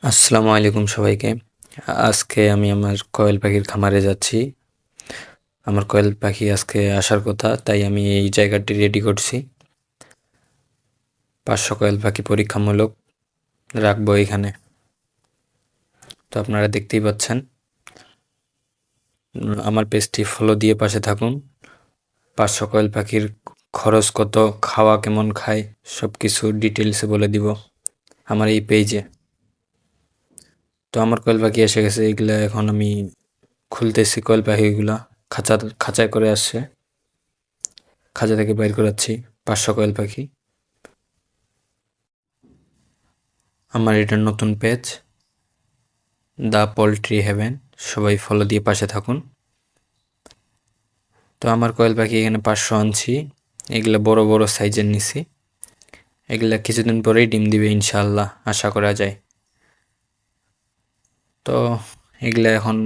আসসালামু আলাইকুম সবাইকে। আজকে আমি আমার কোয়েল পাখির খামারে যাচ্ছি। আমার কোয়েল পাখি আজকে আসার কথা, তাই আমি এই জায়গাটি রেডি করছি। 500 কোয়েল পাখি পরীক্ষামূলক রাখবো এখানে। তো আপনারা দেখতেই পাচ্ছেন। আমার পেজটি ফলো দিয়ে পাশে থাকুন। 500 কোয়েল পাখির খরচ কত, খাওয়া কেমন খায়, সব কিছু ডিটেলসে বলে দিব আমার এই পেজে। তো আমার কোয়েল পাখি এসে গেছে, এগুলা এখন আমি খুলতেছি। কোয়েল পাখিগুলা খাঁচায় করে আসছে, খাঁচা থেকে বাইর করাচ্ছি 500 কোয়েল পাখি। আমার এটা নতুন পেজ, দ্য পোল্ট্রি হেভেন। সবাই ফলো দিয়ে পাশে থাকুন। তো আমার কোয়েল পাখি এখানে 500 আনছি। এগুলা বড় বড় সাইজের নিছি। এগুলা কিছুদিন পরেই ডিম দিবে ইনশাআল্লাহ, আশা করা যায়। তো এগুলা এখন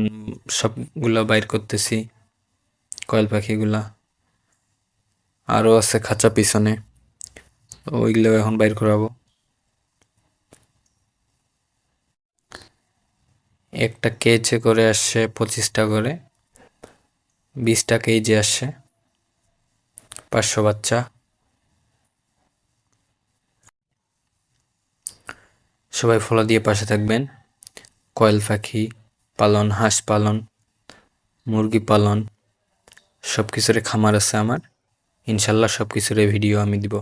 সবগুলা বাইর করতেছি, কোয়েল পাখিগুলা। আরও আছে খাঁচা পিছনে, তো ওইগুলো এখন বাইর করাবো। একটা কেজে করে আসছে 25টা করে, 20টা কেজি আসছে, 500 বাচ্চা। সবাই ফলো দিয়ে পাশে থাকবেন। কোয়েল পাখি পালন, হাঁস পালন, মুরগি পালন, সব কিছুরে খামার আছে আমার। ইনশাল্লাহ সব কিছুরে ভিডিও আমি দিব।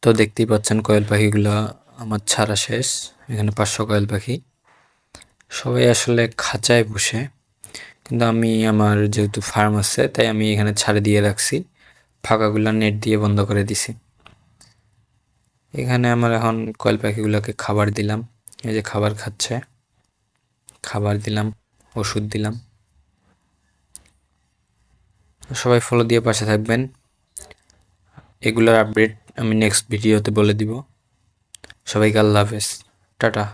তো দেখতেই পাচ্ছেন কোয়েল পাখিগুলো আমার ছাড়া শেষ। এখানে 500 কোয়েল পাখি। সবাই আসলে খাঁচায় বসে, কিন্তু আমি আমার যেহেতু ফার্ম আছে তাই আমি এখানে ছাড়ে দিয়ে রাখছি। ফাঁকাগুলো নেট দিয়ে বন্ধ করে দিছি। এখানে আমার এখন কোয়েল পাখিগুলোকে খাবার দিলাম। এই যে খাবার খাচ্ছে, খাবার দিলাম, ওষুধ দিলাম। সবাই ফলো দিয়ে পাশে থাকবেন। এগুলোর আপডেট আমি নেক্সট ভিডিওতে বলে দিব। সবাইকে আল্লাহ হাফেজ, টাটা।